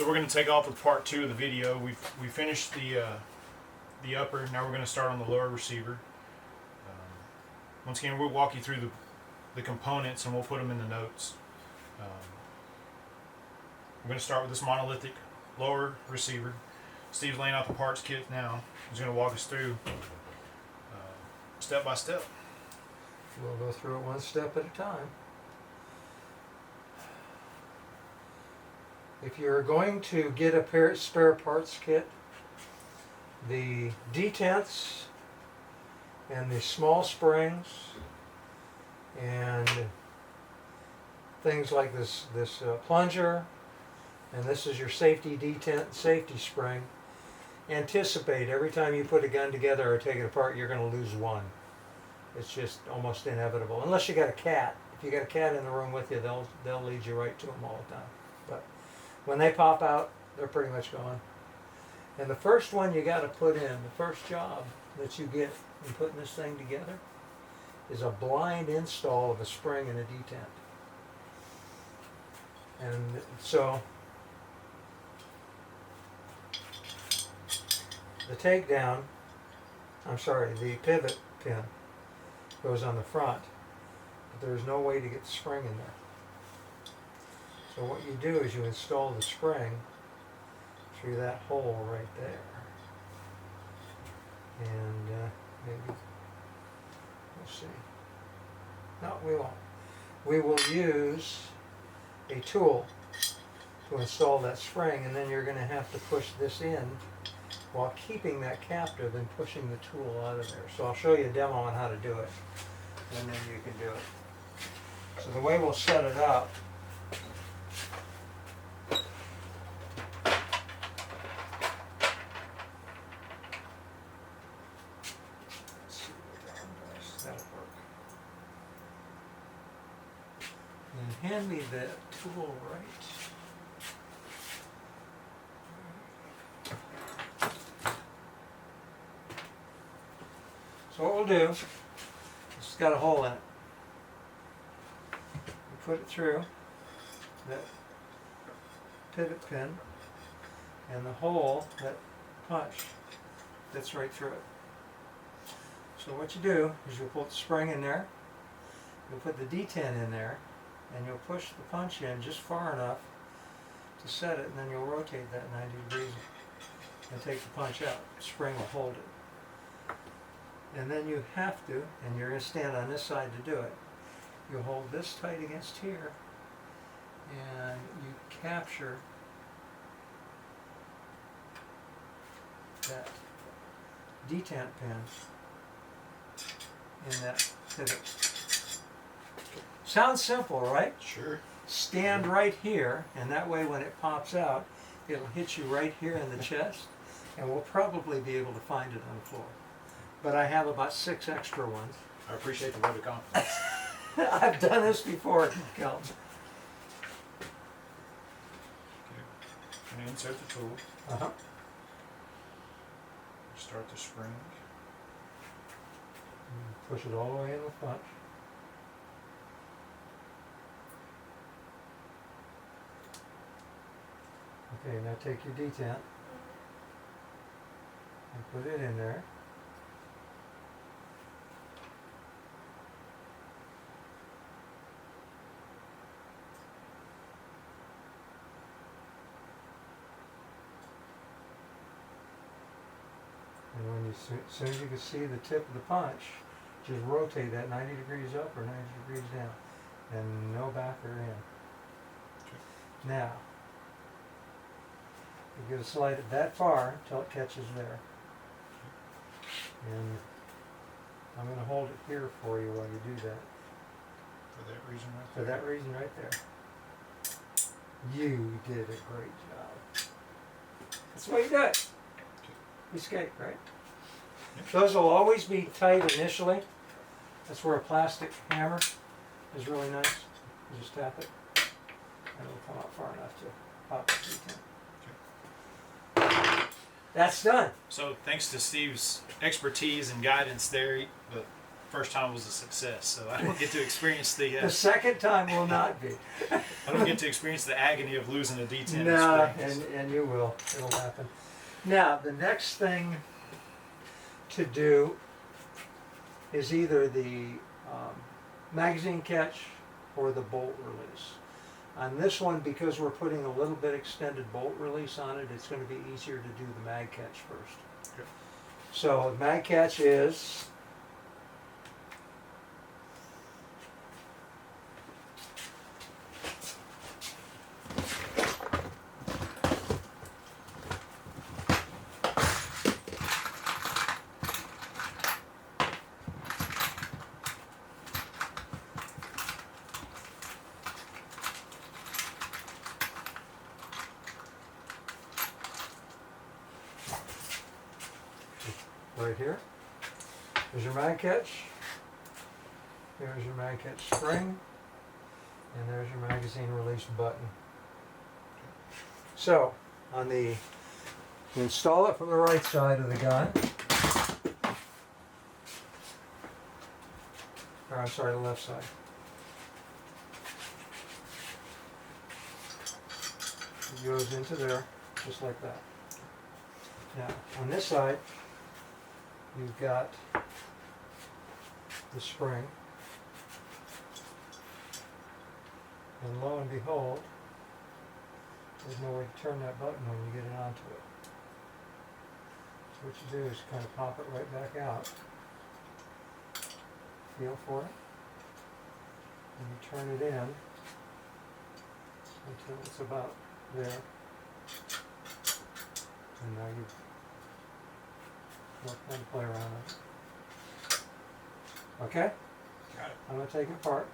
So we're going to take off with part 2 of the video. We finished the upper. Now we're going to start on the lower receiver. Once again, we'll walk you through the components and we'll put them in the notes. We're going to start with this monolithic lower receiver. Steve's laying out the parts kit now. He's going to walk us through step by step. We'll go through it one step at a time. If you're going to get a spare parts kit, the detents and the small springs and things like this plunger, and this is your safety detent, safety spring. Anticipate every time you put a gun together or take it apart, you're going to lose one. It's just almost inevitable, unless you got a cat. If you got a cat in the room with you, they'll lead you right to them all the time. But when they pop out, they're pretty much gone. And the first one you got to put in, the first job that you get in putting this thing together, is a blind install of a spring and a detent. And so the takedown, the pivot pin goes on the front, but there's no way to get the spring in there. So what you do is you install the spring through that hole right there. And maybe, we'll see. No, we won't. We will use a tool to install that spring, and then you're going to have to push this in while keeping that captive and pushing the tool out of there. So I'll show you a demo on how to do it, and then you can do it. So the way we'll set it up, let's see what that one does. That'll work. And hand me the tool right. So what we'll do, it's got a hole in it. We put it through that pivot pin, and the hole, that punch, fits right through it. So what you do is you'll put the spring in there, you'll put the detent in there, and you'll push the punch in just far enough to set it, and then you'll rotate that 90 degrees and take the punch out. The spring will hold it. And then you have to, and you're going to stand on this side to do it, you hold this tight against here, and you capture that detent pin in that pivot. Sounds simple, right? Sure. Stand right here, and that way when it pops out, it'll hit you right here in the chest, and we'll probably be able to find it on the floor. But I have about 6 extra ones. I appreciate the word of confidence. I've done this before, Kelton. Okay. I'm going to insert the tool. Uh-huh. Start the spring. Push it all the way in the front. Okay, now take your detent and put it in there. And when as soon as you can see the tip of the punch, just rotate that 90 degrees up or 90 degrees down, and no back or in. Okay. Now, you're going to slide it that far until it catches there. And I'm going to hold it here for you while you do that. For that reason right For there. that reason right there. You did a great job. That's the way you do it. You skate, right? Yep. Those will always be tight initially. That's where a plastic hammer is really nice. You just tap it, and it'll come out far enough to pop the detent. That's done. So thanks to Steve's expertise and guidance there, the first time was a success, so I don't get to experience the. The second time will not be. I don't get to experience the agony of losing a D10. No, springs. and you will. It'll happen. Now, the next thing to do is either the magazine catch or the bolt release. On this one, because we're putting a little bit extended bolt release on it, it's going to be easier to do the mag catch first. Okay. So the mag catch is right here. There's your mag catch. There's your mag catch spring. And there's your magazine release button. So, you install it from the right side of the gun. Or I'm sorry, the left side. It goes into there, just like that. Now, on this side, you've got the spring, and lo and behold, there's no way to turn that button when you get it onto it. So what you do is kind of pop it right back out, feel for it, and you turn it in until it's about there, and now you and play around with it. Okay? Got it. I'm going to take it apart.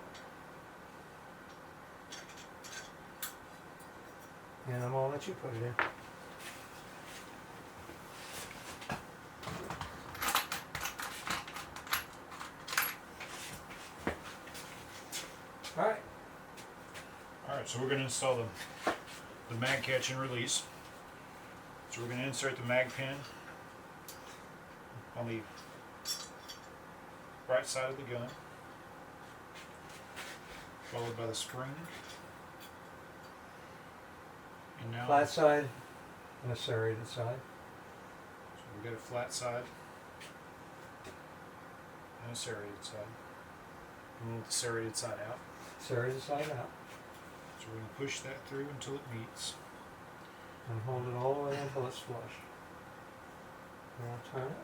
And I'm going to let you put it in. Alright. Alright, so we're going to install the mag catch and release. So we're going to insert the mag pin on the right side of the gun, followed by the spring, and now Flat side and a serrated side. so we've got a flat side and a serrated side. And we'll let the serrated side out. Serrated side out. So we're going to push that through until it meets. And hold it all the way until it's flush. Now turn it.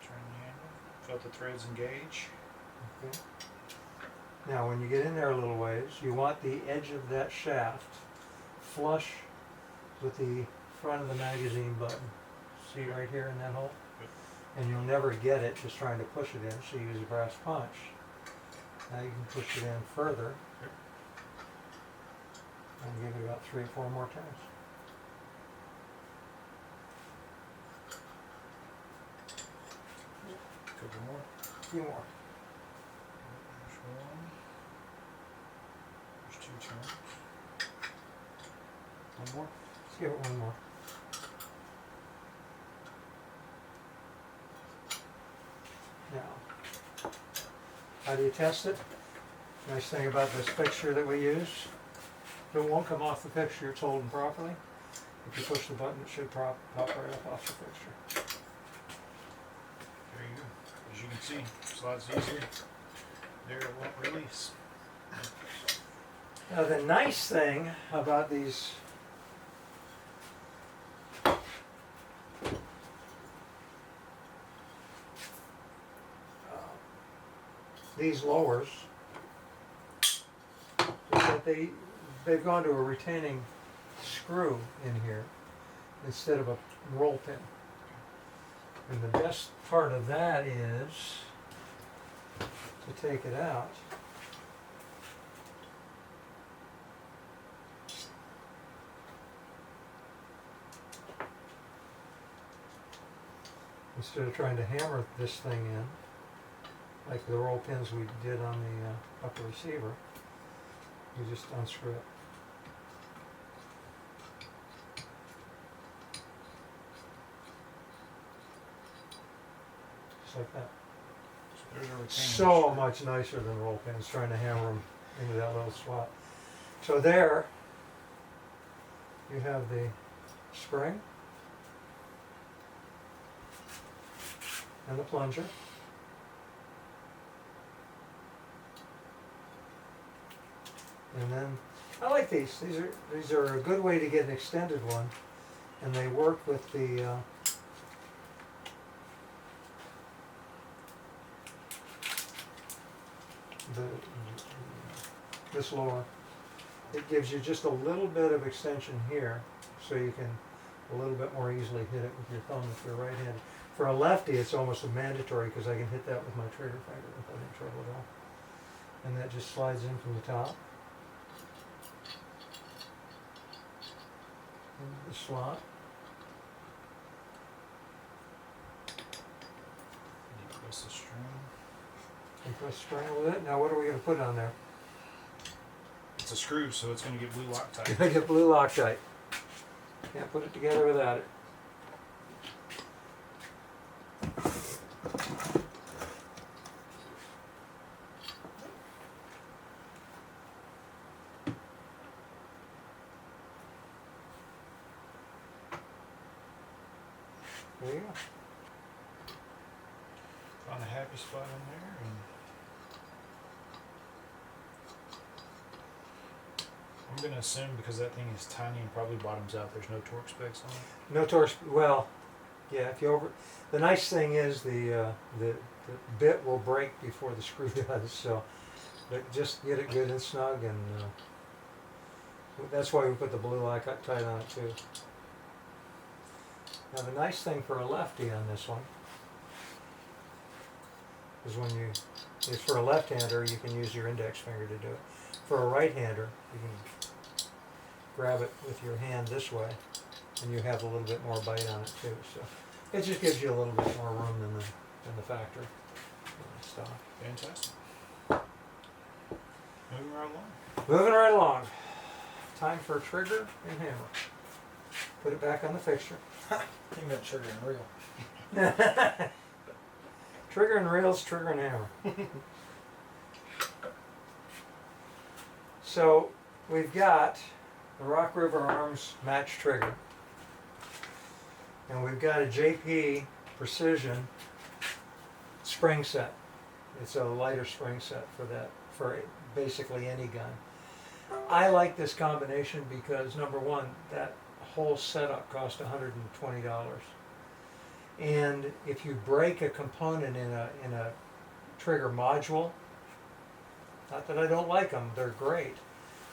Turn the handle. Felt the threads engage. Okay. Now when you get in there a little ways, you want the edge of that shaft flush with the front of the magazine button. See right here in that hole? Yep. And you'll never get it just trying to push it in, so you use a brass punch. Now you can push it in further. Yep. And give it about 3 or 4 more times. Couple more. A few more. There's one. There's 2 turns. One more. Let's give it one more. Now, how do you test it? Nice thing about this fixture that we use, if it won't come off the fixture, it's holding properly. If you push the button, it should pop right up off the fixture. There you go. As you can see, slides easier. There, it won't release. Now the nice thing about these lowers is that they've gone to a retaining screw in here instead of a roll pin. And the best part of that is to take it out. Instead of trying to hammer this thing in, like the roll pins we did on the upper receiver, you just unscrew it. Just like that. So There's a retaining so screw. much nicer than roll pins, trying to hammer them into that little slot. So there, you have the spring and the plunger. And then, I like these. These are a good way to get an extended one, and they work with the this lower. It gives you just a little bit of extension here, so you can a little bit more easily hit it with your thumb if you're right-handed. For a lefty, it's almost a mandatory because I can hit that with my trigger finger without any trouble at all. And that just slides in from the top. Into the slot. You press the string. And press spring with it. Now what are we going to put on there? It's a screw, so it's going to get blue Loctite. Gonna get blue Loctite. Can't put it together without it. There you go. Found a happy spot in there. And I'm going to assume because that thing is tiny and probably bottoms out, there's no torque specs on it. No torque. Well, yeah. If you over, the nice thing is the bit will break before the screw does. So, but just get it good and snug, and that's why we put the blue Loctite on it too. Now the nice thing for a lefty on this one is is for a left-hander you can use your index finger to do it. For a right-hander you can grab it with your hand this way, and you have a little bit more bite on it too. So it just gives you a little bit more room than the factory stock. Fantastic. Moving right along. Moving right along. Time for trigger and hammer. Put it back on the fixture. You meant trigger and reel. Trigger and reels, trigger and hammer. So we've got the Rock River Arms match trigger, and we've got a JP Precision spring set. It's a lighter spring set for basically any gun. I like this combination because number one, that whole setup cost $120. And if you break a component in a trigger module, not that I don't like them, they're great.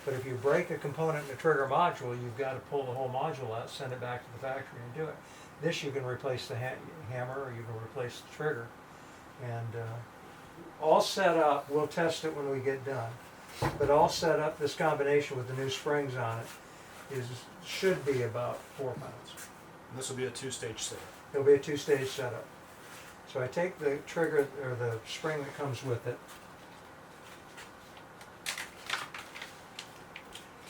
But if you break a component in a trigger module, you've got to pull the whole module out, send it back to the factory and do it. This you can replace the hammer, or you can replace the trigger. And all set up, we'll test it when we get done. But all set up, this combination with the new springs on it should be about 4 pounds. And this will be a two-stage setup. It'll be a two-stage setup. So I take the trigger, or the spring that comes with it,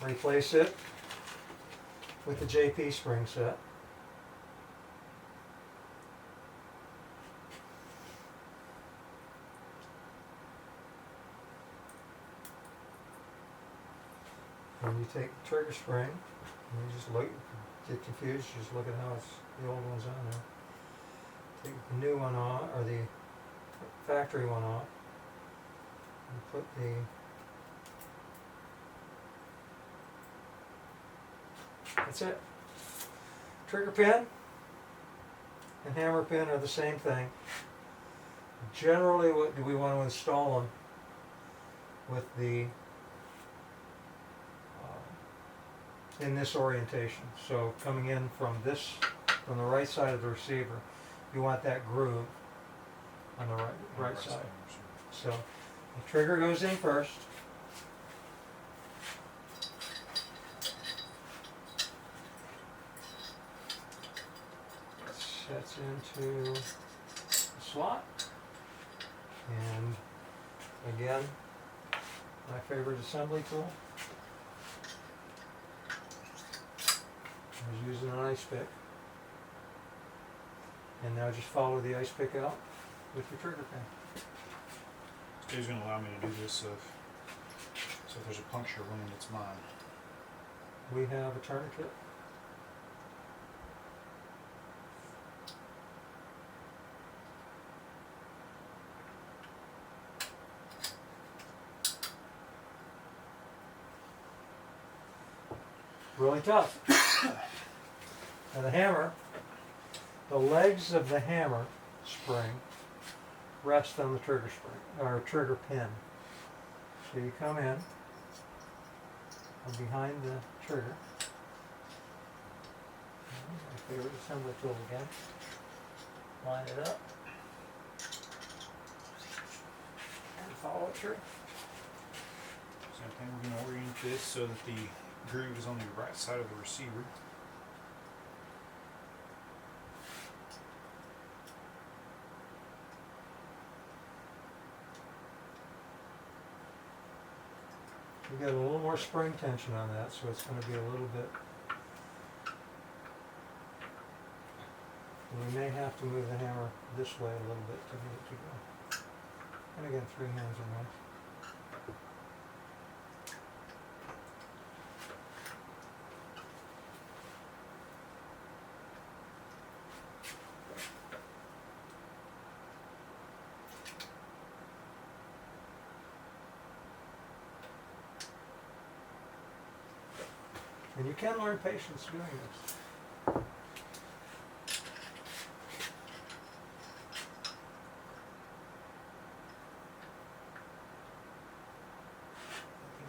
replace it with the JP spring set. And you take the trigger spring, and you just get confused, you just look at how the old one's on there. Take the new one off, or the factory one off, and put that's it. Trigger pin and hammer pin are the same thing. Generally, what do we want to install them with the in this orientation? So coming in from the right side of the receiver, you want that groove on the right side. So the trigger goes in first. Sets into the slot, and again, my favorite assembly tool. I was using an ice pick, and now just follow the ice pick out with your trigger pin. He's going to allow me to do this, so if there's a puncture wound, it's mine. We have a tourniquet. Really tough. And the hammer, the legs of the hammer spring rest on the trigger spring, or trigger pin. So you come in from behind the trigger. My favorite assembly tool again. Line it up. And follow it through. Same thing, we're going to orient this so that the groove is on the right side of the receiver. We got a little more spring tension on that, so it's going to be a little bit. We may have to move the hammer this way a little bit to get it to go. And again, 3 hands are nice. And you can learn patience doing this. I think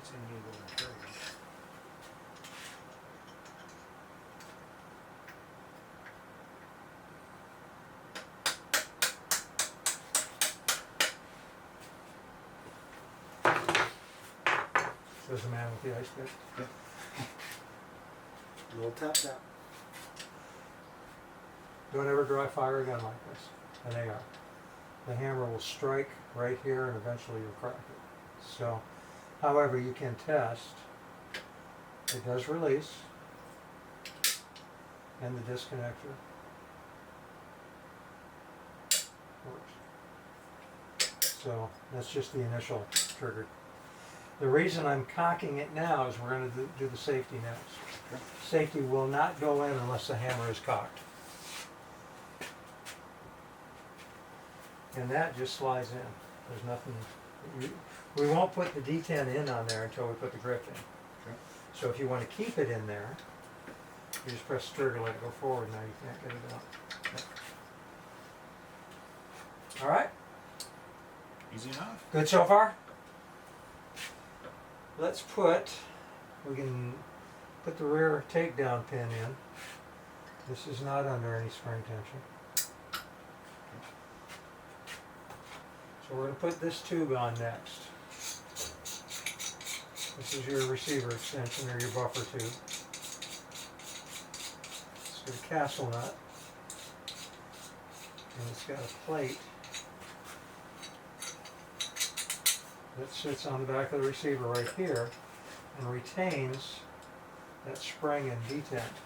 it's in here a little material. Says the man with the ice pick. A little tapped out. Don't ever dry fire a gun like this, an AR. The hammer will strike right here and eventually you'll crack it. So, however, you can test. It does release. And the disconnector works. So, that's just the initial trigger. The reason I'm cocking it now is we're going to do the safety next. Safety will not go in unless the hammer is cocked. And that just slides in. There's nothing. We won't put the D10 in on there until we put the grip in. Okay. So if you want to keep it in there, you just press the trigger, let it go forward. Now you can't get it out. Okay. All right. Easy enough. Good so far? Let's we can put the rear takedown pin in. This is not under any spring tension. So we're going to put this tube on next. This is your receiver extension or your buffer tube. It's got a castle nut. And it's got a plate that sits on the back of the receiver right here and retains that spring and detent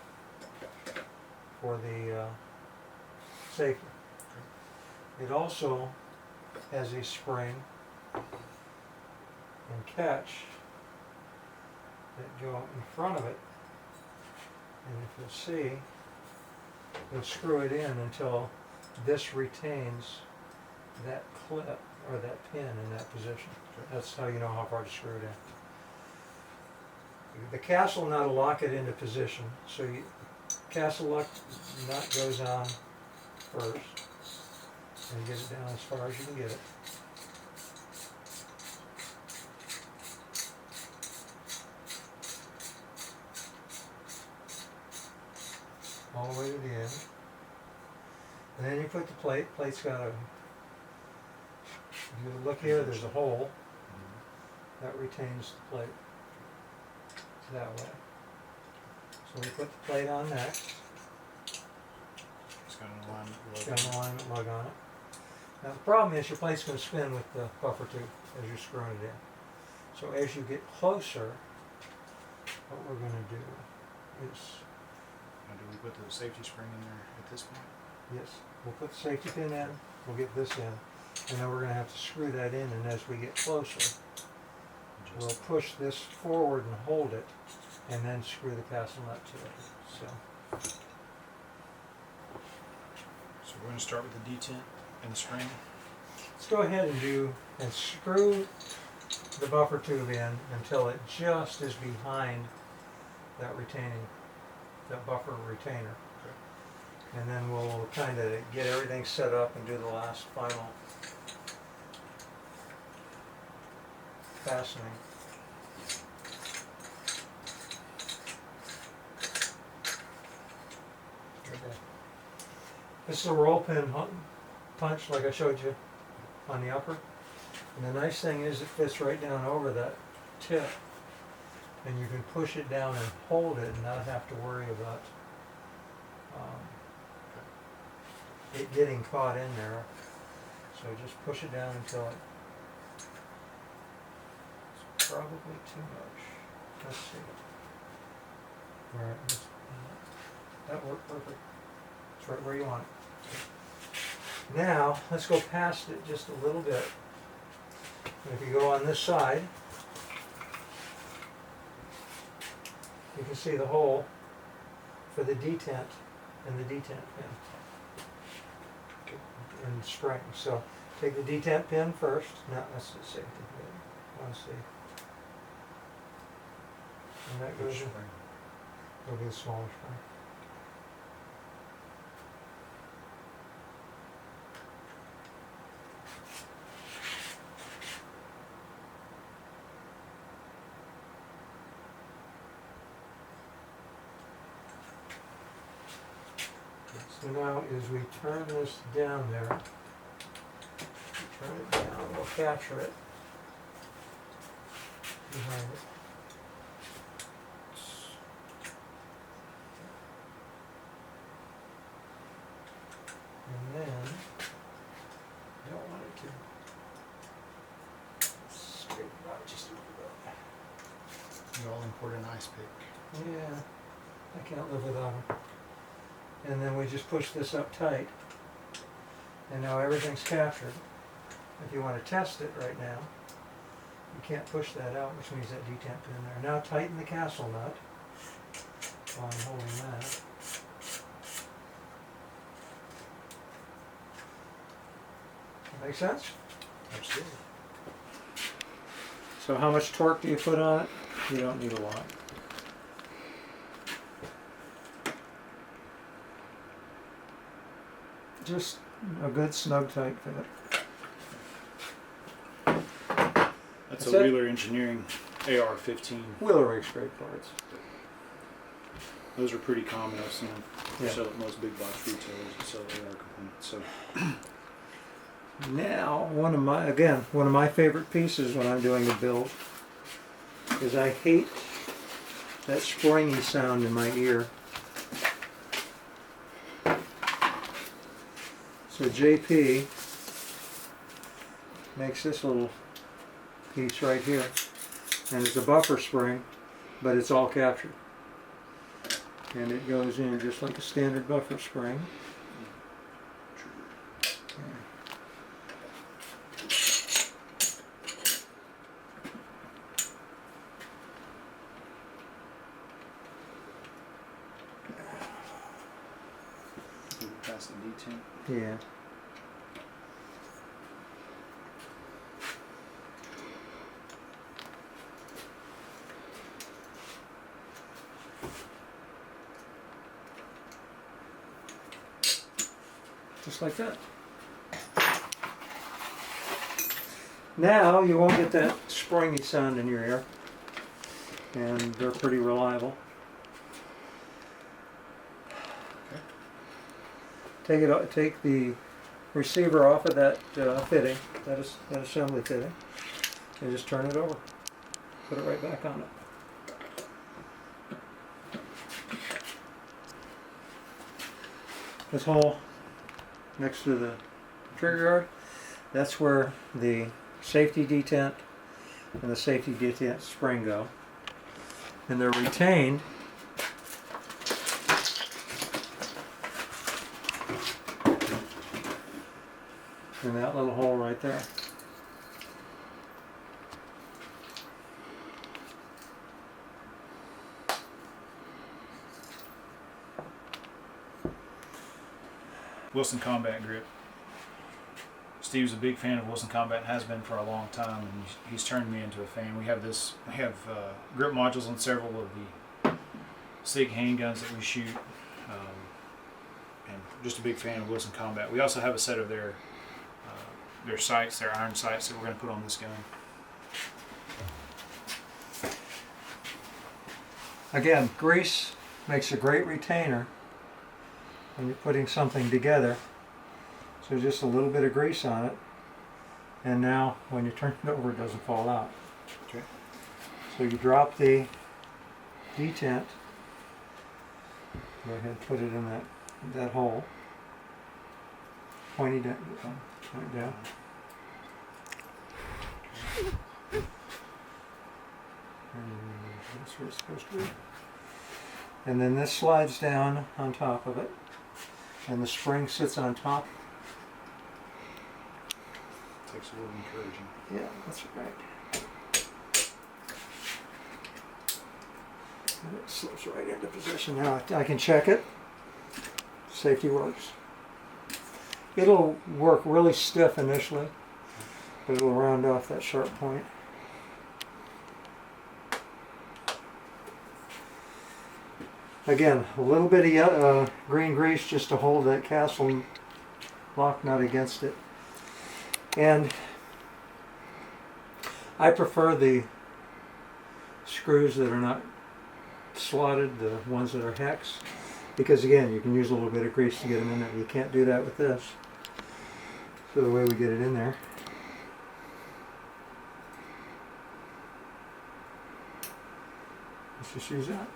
for the safety. It also has a spring and catch that go in front of it, and if you'll see, you'll screw it in until this retains that clip or that pin in that position. That's how you know how far to screw it in. The castle nut will lock it into position. So castle nut goes on first, and you get it down as far as you can get it. All the way to the end. And then you put the plate. Plate's got a, if you look here, there's a hole that retains the plate that way. So we put the plate on next. It's got an alignment lug. It's got an alignment lug on it. Now the problem is your plate's going to spin with the buffer tube as you're screwing it in. So as you get closer, what we're going to do is, Now, do we put the safety spring in there at this point? yes, we'll put the safety pin in, we'll get this in, And then we're going to have to screw that in, and as we get closer, we'll Just, push this forward and hold it, and then screw the castle nut to it. So, so we're going to start with the detent and the spring. let's go ahead and screw the buffer tube in until it just is behind that buffer retainer. Okay. And then we'll kind of get everything set up and do the last final fastening. Okay. This is a roll pin punch like I showed you on the upper. And the nice thing is it fits right down over that tip. And you can push it down and hold it and not have to worry about it getting caught in there. So just push it down until it's probably too much. Let's see. Alright, that worked perfect. It's right where you want it. Now, let's go past it just a little bit. And if you go on this side, you can see the hole for the detent and the detent pin and spring. So take the detent pin first. No, that's the safety pin. Let's see. And that goes in. It'll be a smaller spring. So now as we turn this down there, turn it down, we'll capture it behind it. And then, I don't want it to scrape it out just a little bit. You all import an ice pick. Yeah, I can't live without them. And then we just push this up tight. And now everything's captured. If you want to test it right now, you can't push that out, which means that detent pin there. Now tighten the castle nut while I'm holding that. Make sense? Absolutely. So how much torque do you put on it? You don't need a lot. Just a good snug tight fit. That's That's a it? Wheeler Engineering AR-15. Wheeler makes great parts. Those are pretty common. I've seen them Yeah. sell at most big box retailers that sell AR components. So Now, one of my favorite pieces when I'm doing a build is I hate that springy sound in my ear. So JP makes this little piece right here, and it's a buffer spring, but it's all captured. And it goes in just like a standard buffer spring. past the detent. Yeah. Just like that. Now you won't get that springy sound in your ear, and they're pretty reliable. Take the receiver off of that fitting, that assembly fitting, and just turn it over. Put it right back on it. This hole next to the trigger guard, that's where the safety detent and the safety detent spring go. And they're retained in that little hole right there. Wilson Combat Grip. Steve's a big fan of Wilson Combat and has been for a long time, and he's turned me into a fan. We have grip modules on several of the SIG handguns that we shoot, and just a big fan of Wilson Combat. We also have a set of their sights, their iron sights, that we're going to put on this gun. Again, grease makes a great retainer when you're putting something together. So just a little bit of grease on it, and now when you turn it over, it doesn't fall out. Okay. So you drop the detent. Go ahead and put it in that hole. Point down. Point down. And that's where it's supposed to be. And then this slides down on top of it, and the spring sits on top. Takes a little encouraging. Yeah, that's right. And it slips right into position. Now I can check it. Safety works. It'll work really stiff initially, but it'll round off that sharp point. Again, a little bit of green grease just to hold that castle lock nut against it. And I prefer the screws that are not slotted, the ones that are hex, because again, you can use a little bit of grease to get them in there. You can't do that with this. So the way we get it in there. Let's just use that.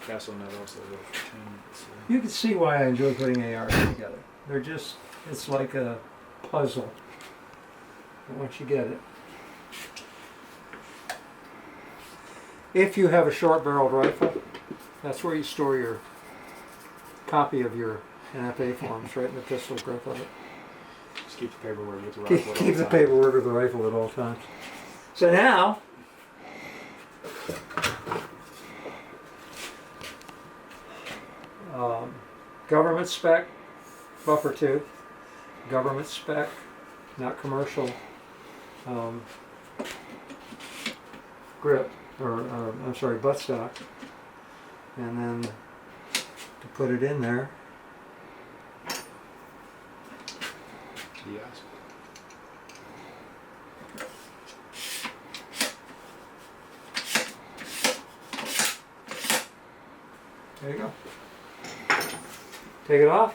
Castle nut also a little for 10 minutes. You can see why I enjoy putting ARs together. They're just, it's like a puzzle. And once you get it. If you have a short-barreled rifle, that's where you store your copy of your NFA forms, right in the pistol grip of it. Just keep the paperwork with the rifle. Keep the paperwork with the rifle at all times. So now, government spec buffer tooth, government spec, not commercial grip, or I'm sorry, buttstock, and then to put it in there. Yes. There you go. Take it off.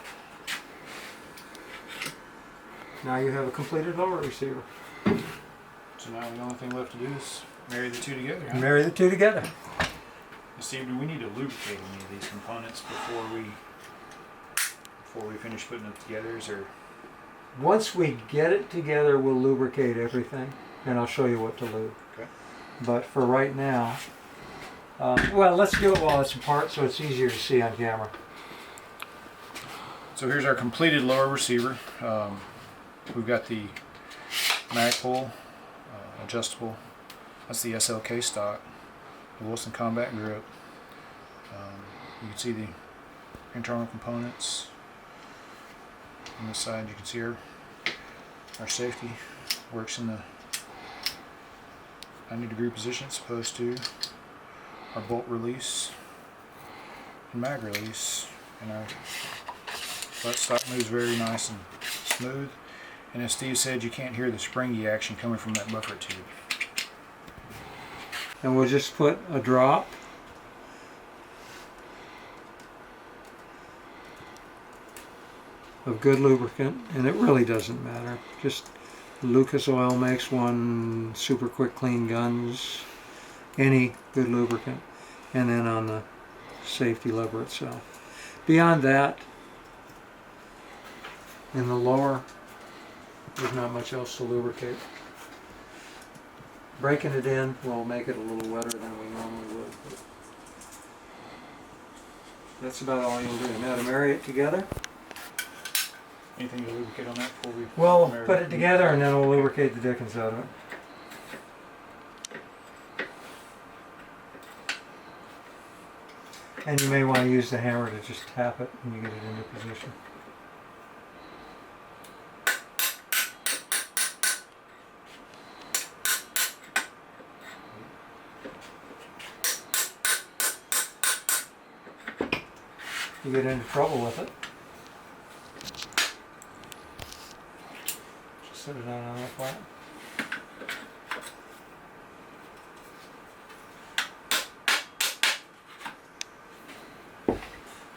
Now you have a completed lower receiver. So now the only thing left to do is marry the two together. Huh? Marry the two together. Steve, do we need to lubricate any of these components before we finish putting them together? Or Once we get it together, we'll lubricate everything, and I'll show you what to lube. okay. But for right now, well, let's do it while it's apart so it's easier to see on camera. So here's our completed lower receiver. We've got the Magpul adjustable. That's the SLK stock. The Wilson Combat grip. You can see the internal components. On this side you can see our safety works in the 90-degree position it's supposed to. Our bolt release and mag release, and our buttstock moves very nice and smooth. And as Steve said, you can't hear the springy action coming from that buffer tube. And we'll just put a drop of good lubricant, and it really doesn't matter. Just Lucas Oil makes one, Super Quick Clean Guns, any good lubricant, and then on the safety lever itself. Beyond that, in the lower, there's not much else to lubricate. Breaking it in will make it a little wetter than we normally would. That's about all you'll do. Now to marry it together, Anything to lubricate on that before we? we'll marry put it together and then we'll lubricate the dickens out of it. And you may want to use the hammer to just tap it when you get it into position. You get into trouble with it, just set it down on the flat.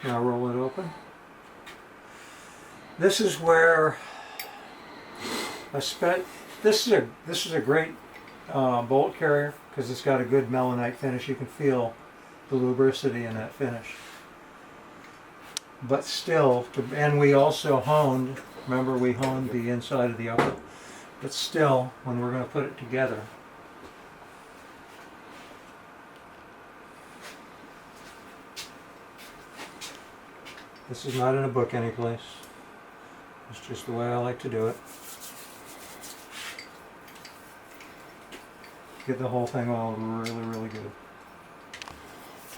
Now roll it open. This is where this is a great bolt carrier because it's got a good melanite finish. You can feel the lubricity in that finish. But still, and we also honed, remember we honed the inside of the upper, but still, when we're going to put it together, this is not in a book anyplace, it's just the way I like to do it. Get the whole thing oiled really, really good.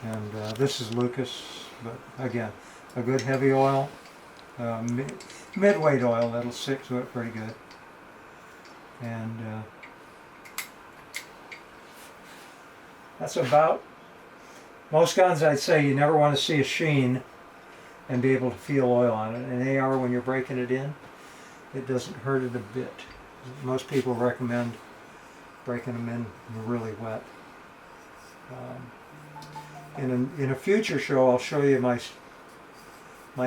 And this is Lucas, but again, a good heavy oil, mid-weight oil that'll stick to it pretty good. And that's about, most guns I'd say you never want to see a sheen and be able to feel oil on it. An AR, when you're breaking it in, it doesn't hurt it a bit. Most people recommend breaking them in really wet. In a future show, I'll show you my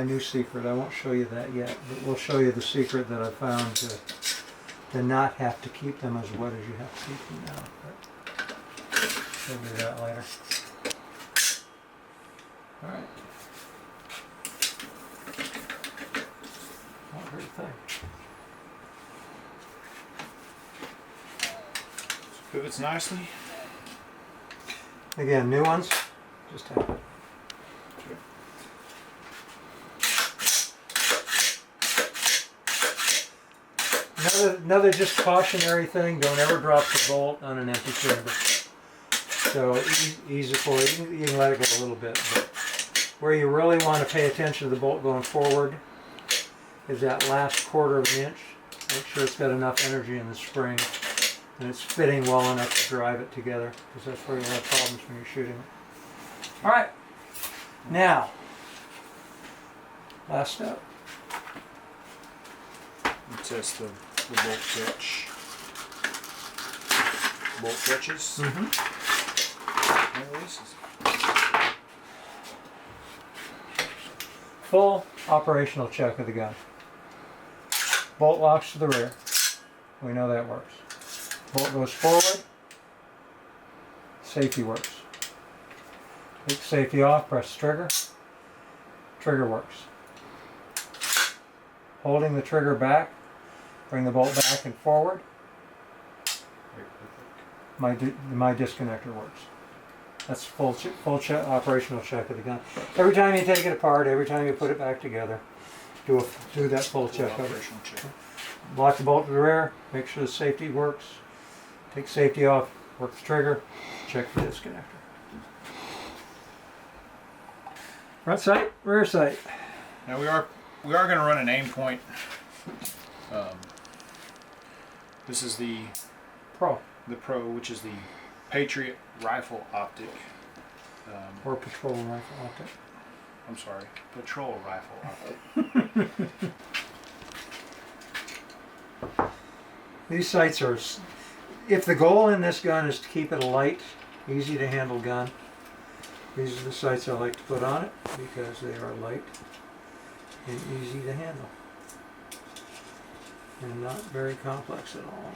new secret. I won't show you that yet, but we'll show you the secret that I found to not have to keep them as wet as you have to keep them now. But we'll do that later. All right. Not hurt a thing. Pivots nicely. Again, new ones, just tap it. Another just cautionary thing, don't ever drop the bolt on an empty chamber. So easy for you, you can let it go a little bit, but where you really want to pay attention to the bolt going forward is that last quarter of an inch. Make sure it's got enough energy in the spring and it's fitting well enough to drive it together, because that's where you'll have problems when you're shooting it. Alright, now, last step. Test the bolt catch. Bolt catches. And releases. Full operational check of the gun. Bolt locks to the rear. We know that works. Bolt goes forward. Safety works. Take safety off, press trigger. Trigger works. Holding the trigger back, bring the bolt back and forward. My disconnector works. That's full operational check of the gun. Every time you take it apart, every time you put it back together, do that full check of it. Lock the bolt to the rear, make sure the safety works. Take safety off, work the trigger, check the disconnector. Front sight, rear sight. Now we are going to run an aim point. This is the Pro. which is the Patriot rifle optic. Or patrol rifle optic. I'm sorry, patrol rifle optic. These sights are, if the goal in this gun is to keep it a light, easy to handle gun, these are the sights I like to put on it because they are light and easy to handle. And not very complex at all.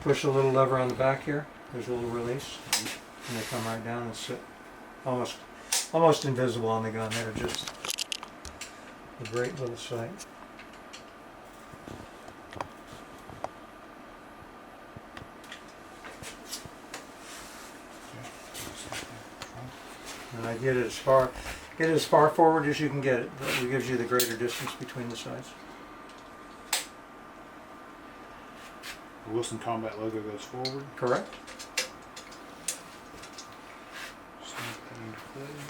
push a little lever on the back here. There's a little release, and they come right down and sit almost invisible on the gun. They're just a great little sight. And I get it as far forward as you can get it. That gives you the greater distance between the sides. The Wilson Combat logo goes forward. Correct. Snap that into place.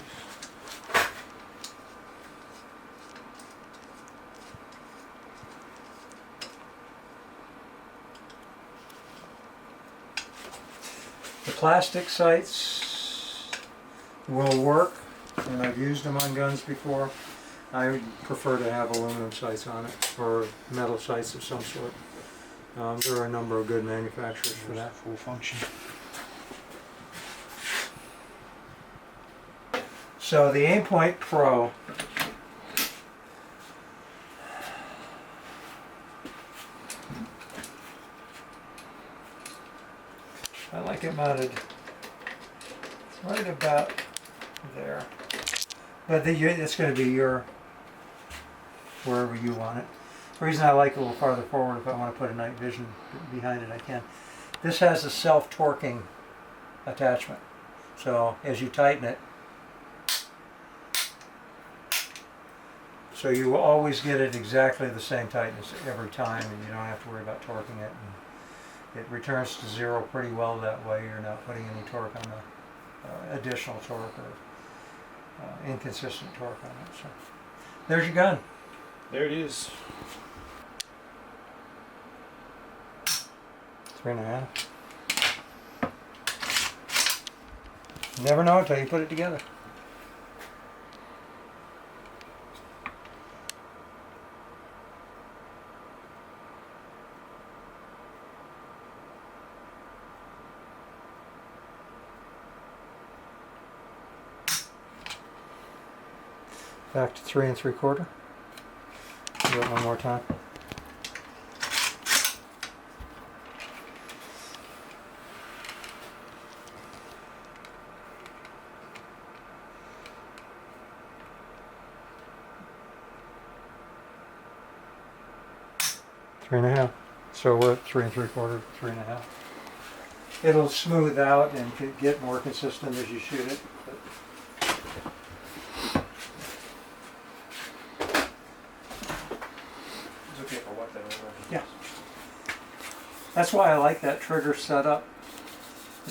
The plastic sights will work, and I've used them on guns before. I would prefer to have aluminum sights on it, or metal sights of some sort. There are a number of good manufacturers for that. Full function. So the Aimpoint Pro I like it mounted right about there, but it's going to be wherever you want it. The reason I like it a little farther forward, if I want to put a night vision behind it, I can. This has a self-torquing attachment, so as you tighten it, so you will always get it exactly the same tightness every time, and you don't have to worry about torquing it. And it returns to zero pretty well that way. You're not putting any torque on the additional torque or inconsistent torque on it. So there's your gun. There it is. 3.5. You never know until you put it together. Back to 3 3/4. Do it one more time. Three and a half. So we're at 3 3/4, 3.5. It'll smooth out and get more consistent as you shoot it. But yeah. That's why I like that trigger setup.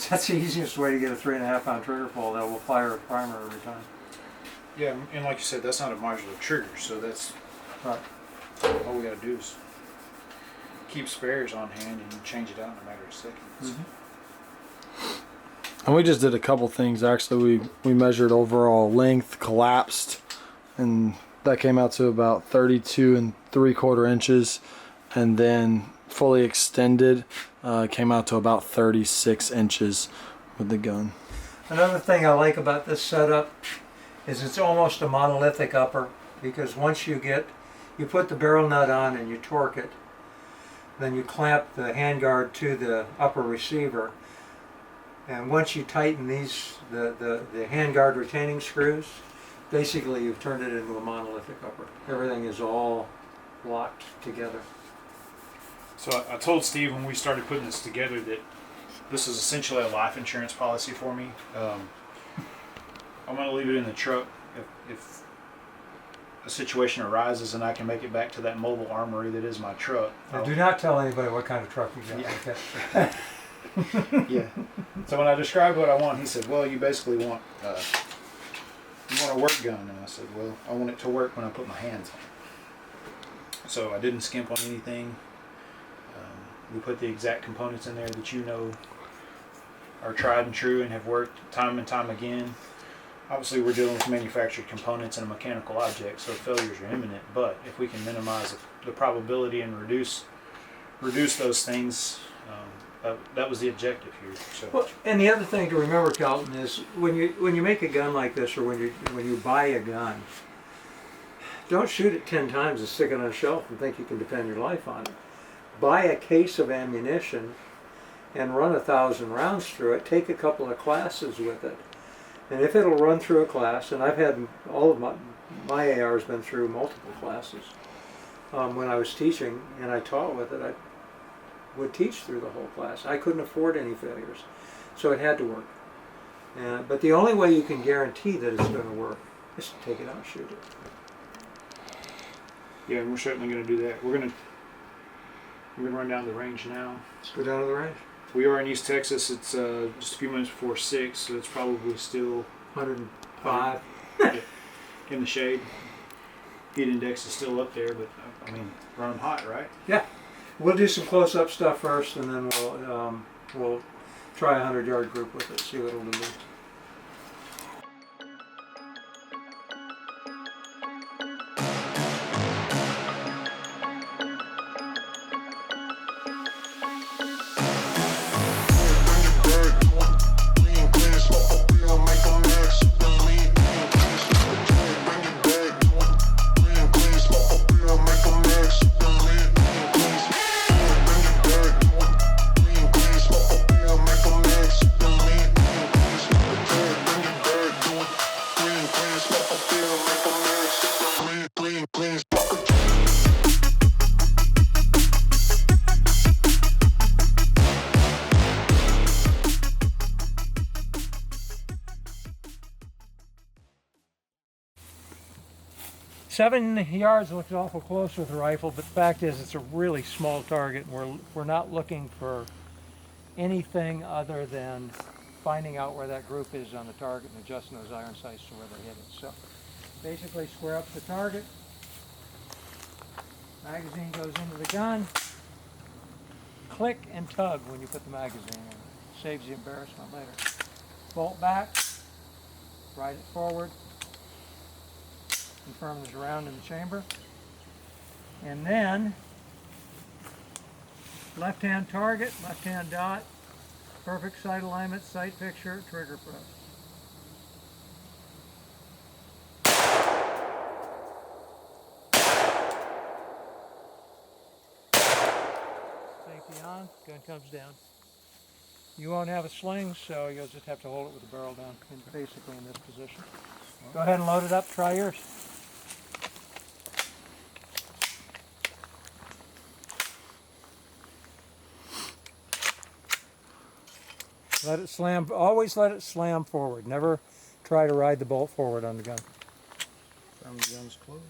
That's the easiest way to get a 3.5 pound trigger pull that will fire a primer every time. Yeah, and like you said, that's not a modular trigger, so that's Right. all we gotta do is keep spares on hand and you change it out in a matter of seconds. Mm-hmm. And we just did a couple things. Actually, we measured overall length, collapsed, and that came out to about 32 3/4 inches, and then fully extended came out to about 36 inches with the gun. Another thing I like about this setup is it's almost a monolithic upper, because once you put the barrel nut on and you torque it, then you clamp the handguard to the upper receiver, and once you tighten the handguard retaining screws, basically you've turned it into a monolithic upper. Everything is all locked together. So I told Steve when we started putting this together that this is essentially a life insurance policy for me. I'm going to leave it in the truck if a situation arises and I can make it back to that mobile armory that is my truck. Now, do not tell anybody what kind of truck you got. Yeah. Okay? Yeah. So when I described what I want, he said, "Well, you basically want a work gun," and I said, "Well, I want it to work when I put my hands on it." So I didn't skimp on anything. We put the exact components in there that you know are tried and true and have worked time and time again. Obviously, we're dealing with manufactured components and a mechanical object, so failures are imminent. But if we can minimize the probability and reduce those things, that was the objective here. So. Well, and the other thing to remember, Kelton, is when you make a gun like this, or when you buy a gun, don't shoot it 10 times and stick it on a shelf and think you can defend your life on it. Buy a case of ammunition and run 1,000 rounds through it, take a couple of classes with it. And if it'll run through a class, and I've had all of my AR's been through multiple classes. When I was teaching and I taught with it, I would teach through the whole class. I couldn't afford any failures, so it had to work. But the only way you can guarantee that it's going to work is to take it out and shoot it. Yeah, and we're certainly going to do that. We're going to run down the range now. Let's go down to the range. We are in East Texas. It's just a few minutes before 6, so it's probably still 105. in the shade. Heat index is still up there, but I mean, run hot, right? Yeah. We'll do some close-up stuff first, and then we'll try a 100-yard group with it, see what it'll do. Seven yards looks awful close with the rifle, but the fact is it's a really small target, and we're not looking for anything other than finding out where that group is on the target and adjusting those iron sights to where they hit it. So basically square up the target, magazine goes into the gun, click and tug when you put the magazine in. Saves the embarrassment later. Bolt back, ride it forward, confirm there's a round in the chamber, and then left hand target, left hand dot, perfect sight alignment, sight picture, trigger press. Safety on, gun comes down. You won't have a sling, so you'll just have to hold it with the barrel down, basically in this position. Go ahead and load it up, try yours. Let it slam, always let it slam forward. Never try to ride the bolt forward on the gun. Firm the gun's closed.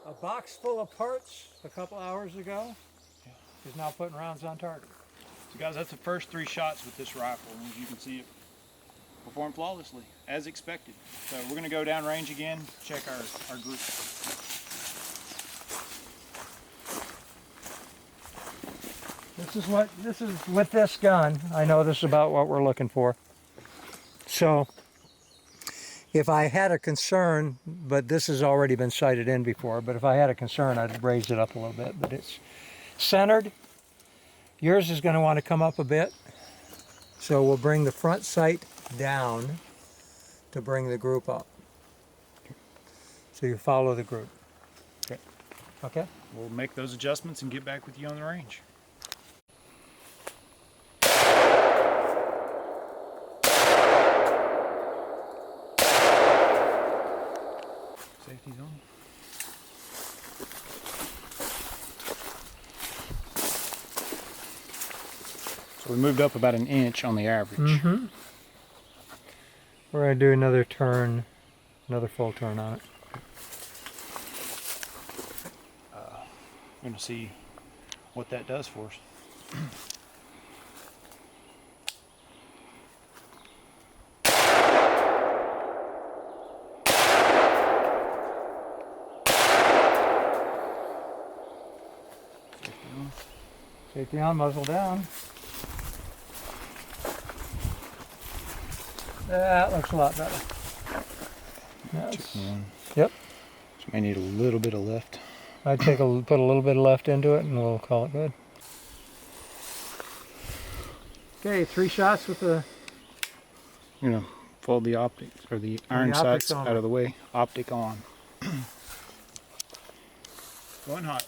A box full of parts a couple hours ago is now putting rounds on target. So guys, that's the first 3 shots with this rifle, and as you can see, it performed flawlessly, as expected. So we're going to go down range again, check our group. This is with this gun, I know this is about what we're looking for. So if I had a concern, but this has already been sighted in before, but if I had a concern, I'd raise it up a little bit, but it's centered. Yours is going to want to come up a bit, so we'll bring the front sight down to bring the group up. So you follow the group. Okay. Okay? We'll make those adjustments and get back with you on the range. Safety's on. So we moved up about an inch on the average. Mm-hmm. We're going to do another turn, another full turn on it. We're going to see what that does for us. Safety on, muzzle down. That looks a lot better. Yep. So may need a little bit of lift. I'd put a little bit of left into it and we'll call it good. Okay, 3 shots with the You know, fold the optics or the iron optics sights on. out of the way. Optic on. Going hot.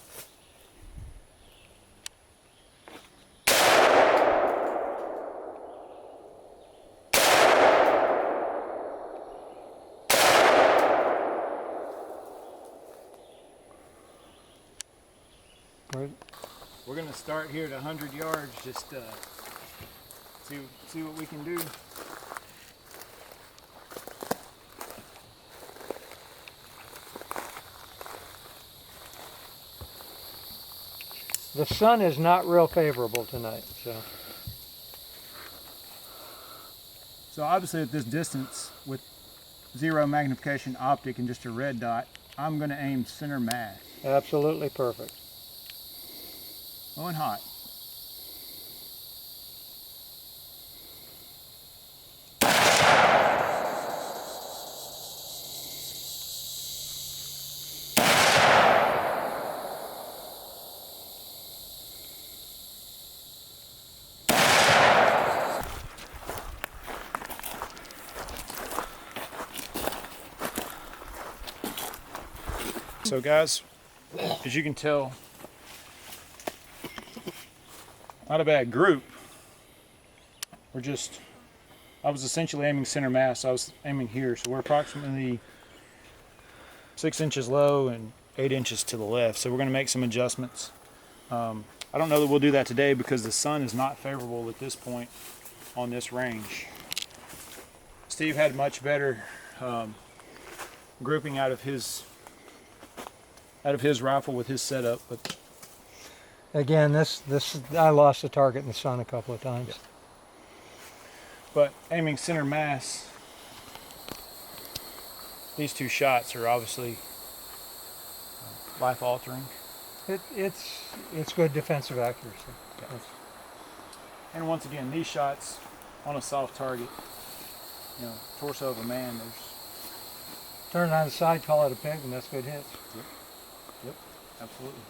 We're gonna start here at 100 yards. Just see what we can do. The sun is not real favorable tonight, so. So obviously at this distance with 0 magnification optic and just a red dot, I'm going to aim center mass. Absolutely perfect. Going hot. So guys, as you can tell, not a bad group. I was essentially aiming center mass. I was aiming here, so we're approximately 6 inches low and 8 inches to the left. So we're going to make some adjustments. I don't know that we'll do that today because the sun is not favorable at this point on this range. Steve had much better grouping out of his rifle with his setup, but Again, this I lost the target in the sun a couple of times. Yeah. But aiming center mass, these 2 shots are obviously life altering. It's good defensive accuracy. Yeah. And once again, these shots on a soft target, you know, torso of a man, there's Turn it on the side, call it a pig, and that's good hits. Yep, absolutely.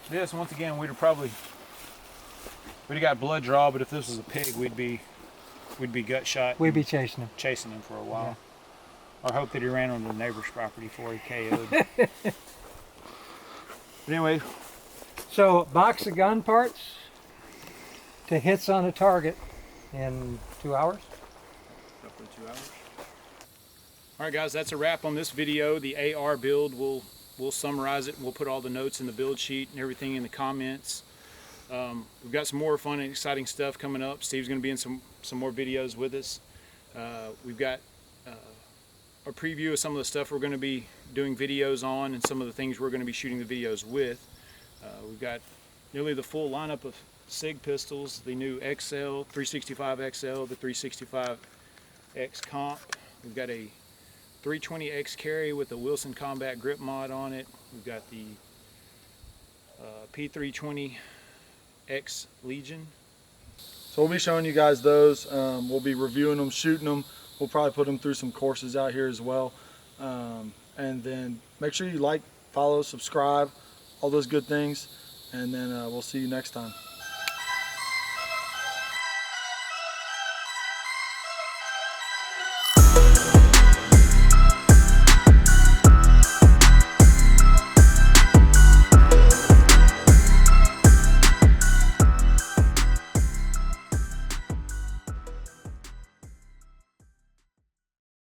This, once again, we'd have got blood draw, but if this was a pig, we'd be gut shot. We'd be chasing him. Chasing him for a while. Or hope that he ran onto the neighbor's property before he KO'd. But anyway. So, box of gun parts to hits on a target in 2 hours. Roughly 2 hours. Alright guys, that's a wrap on this video. The AR build, we'll summarize it and we'll put all the notes in the build sheet and everything in the comments. We've got some more fun and exciting stuff coming up. Steve's going to be in some more videos with us. We've got a preview of some of the stuff we're going to be doing videos on and some of the things we're going to be shooting the videos with. We've got nearly the full lineup of SIG pistols, the new XL, 365 XL, the 365X Comp. We've got a 320X carry with a Wilson Combat grip mod on it. We've got the P320X Legion. So we'll be showing you guys those. We'll be reviewing them, shooting them. We'll probably put them through some courses out here as well. And then make sure you like, follow, subscribe, all those good things. And then we'll see you next time.